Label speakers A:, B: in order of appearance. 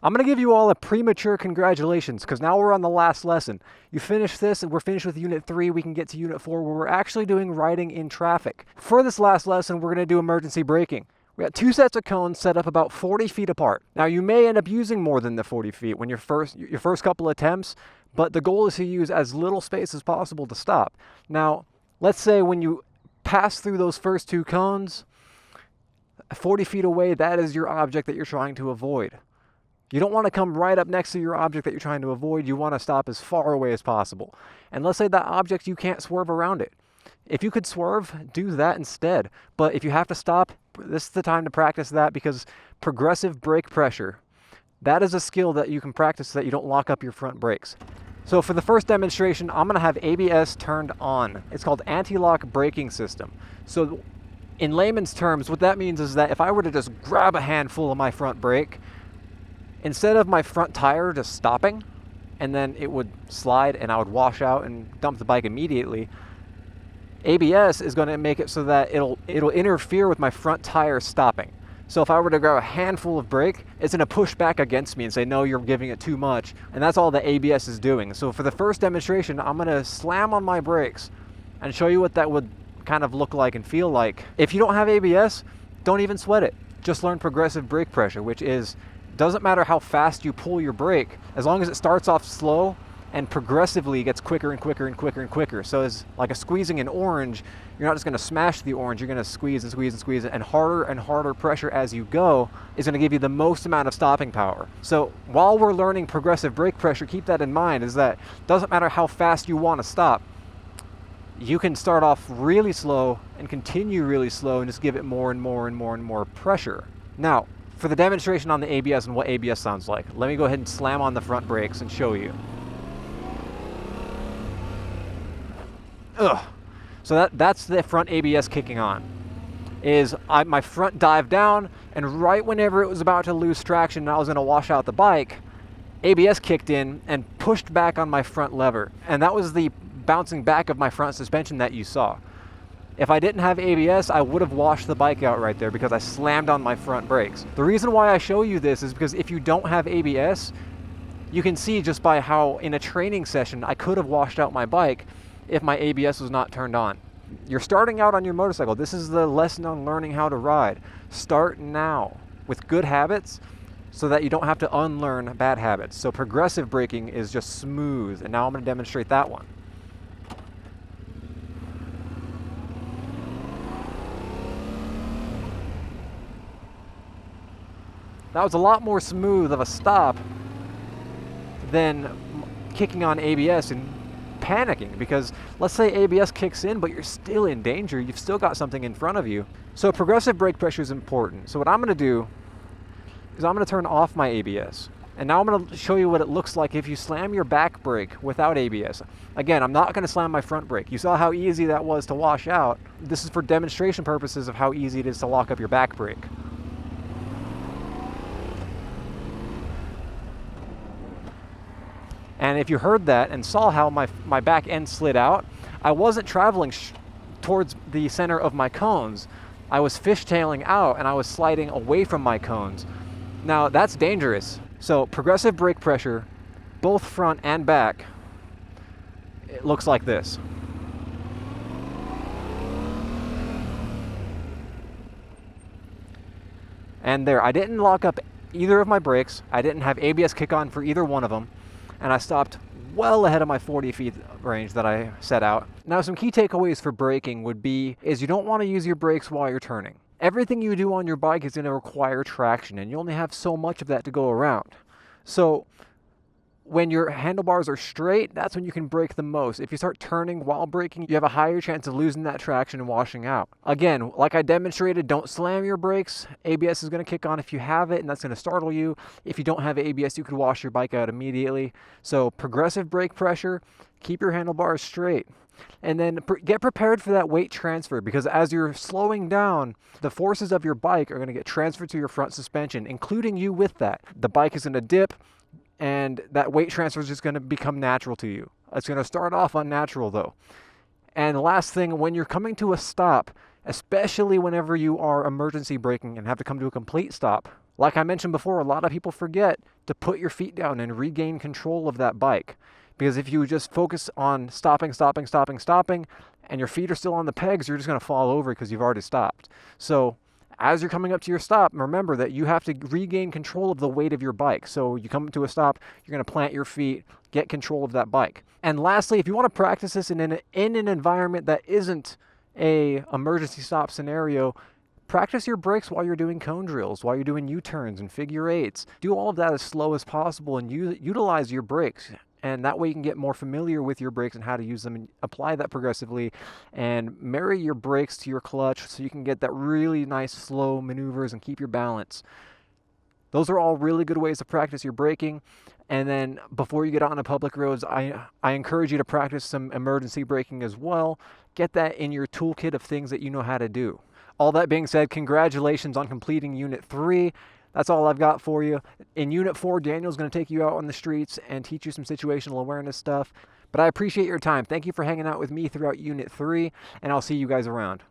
A: I'm going to give you all a premature congratulations because now we're on the last lesson. You finish this and we're finished with Unit 3. We can get to Unit 4 where we're actually doing riding in traffic. For this last lesson, we're going to do emergency braking. We got 2 sets of cones set up about 40 feet apart. Now you may end up using more than the 40 feet when your first couple attempts, but the goal is to use as little space as possible to stop. Now, let's say when you pass through those first 2 cones, 40 feet away, that is your object that you're trying to avoid. You don't want to come right up next to your object that you're trying to avoid. You want to stop as far away as possible. And let's say that object, you can't swerve around it. If you could swerve, do that instead. But if you have to stop, this is the time to practice that, because progressive brake pressure, that is a skill that you can practice so that you don't lock up your front brakes. So for the first demonstration, I'm going to have ABS turned on. It's called anti-lock braking system. So in layman's terms, what that means is that if I were to just grab a handful of my front brake, instead of my front tire just stopping and then it would slide and I would wash out and dump the bike immediately, ABS is going to make it so that it'll interfere with my front tire stopping. So if I were to grab a handful of brake, it's going to push back against me and say, no, you're giving it too much. And that's all the ABS is doing. So for the first demonstration, I'm going to slam on my brakes and show you what that would kind of look like and feel like. If you don't have ABS, don't even sweat it. Just learn progressive brake pressure, which is, doesn't matter how fast you pull your brake, as long as it starts off slow and progressively gets quicker and quicker and quicker and quicker. So it's like a squeezing an orange. You're not just going to smash the orange, you're going to squeeze and squeeze and squeeze it, and harder pressure as you go is going to give you the most amount of stopping power. So while we're learning progressive brake pressure, keep that in mind, is that it doesn't matter how fast you want to stop. You can start off really slow and continue really slow and just give it more and more and more and more pressure. Now, for the demonstration on the ABS and what ABS sounds like, let me go ahead and slam on the front brakes and show you. Ugh. So that's the front ABS kicking on. My front dived down, and right whenever it was about to lose traction and I was going to wash out the bike, ABS kicked in and pushed back on my front lever. And that was the bouncing back of my front suspension that you saw. If I didn't have ABS, I would have washed the bike out right there because I slammed on my front brakes. The reason why I show you this is because if you don't have ABS, you can see just by how in a training session I could have washed out my bike if my ABS was not turned on. You're starting out on your motorcycle. This is the lesson on learning how to ride. Start now with good habits so that you don't have to unlearn bad habits. So progressive braking is just smooth, and now I'm going to demonstrate that one. That was a lot more smooth of a stop than kicking on ABS and panicking, because let's say ABS kicks in but you're still in danger, you've still got something in front of you. So progressive brake pressure is important. So what I'm going to do is I'm going to turn off my ABS, and now I'm going to show you what it looks like if you slam your back brake without ABS. Again, I'm not going to slam my front brake. You saw how easy that was to wash out. This is for demonstration purposes of how easy it is to lock up your back brake. And if you heard that and saw how my back end slid out, I wasn't traveling towards the center of my cones. I was fishtailing out and I was sliding away from my cones. Now that's dangerous. So progressive brake pressure, both front and back, it looks like this. And there, I didn't lock up either of my brakes. I didn't have ABS kick on for either one of them. And I stopped well ahead of my 40 feet range that I set out. Now, some key takeaways for braking would be is you don't want to use your brakes while you're turning. Everything you do on your bike is going to require traction, and you only have so much of that to go around. So when your handlebars are straight, that's when you can brake the most. If you start turning while braking, you have a higher chance of losing that traction and washing out. Again, like I demonstrated, don't slam your brakes. ABS is going to kick on if you have it, and that's going to startle you. If you don't have ABS, you could wash your bike out immediately. So progressive brake pressure, keep your handlebars straight. And then get prepared for that weight transfer, because as you're slowing down, the forces of your bike are going to get transferred to your front suspension, including you with that. The bike is going to dip, and that weight transfer is just going to become natural to you. It's going to start off unnatural though. And the last thing, when you're coming to a stop, especially whenever you are emergency braking and have to come to a complete stop, Like I mentioned before, a lot of people forget to put your feet down and regain control of that bike. Because if you just focus on stopping, and your feet are still on the pegs, you're just going to fall over because you've already stopped. So as you're coming up to your stop, remember that you have to regain control of the weight of your bike. So you come to a stop, you're going to plant your feet, get control of that bike. And lastly, if you want to practice this in an environment that isn't a emergency stop scenario, practice your brakes while you're doing cone drills, while you're doing U-turns and figure eights. Do all of that as slow as possible and utilize your brakes. And that way you can get more familiar with your brakes and how to use them and apply that progressively and marry your brakes to your clutch so you can get that really nice slow maneuvers and keep your balance. Those are all really good ways to practice your braking. And then before you get out on the public roads, I encourage you to practice some emergency braking as well. Get that in your toolkit of things that you know how to do. All that being said, congratulations on completing Unit 3. That's all I've got for you. In Unit 4, Daniel's going to take you out on the streets and teach you some situational awareness stuff. But I appreciate your time. Thank you for hanging out with me throughout Unit 3, and I'll see you guys around.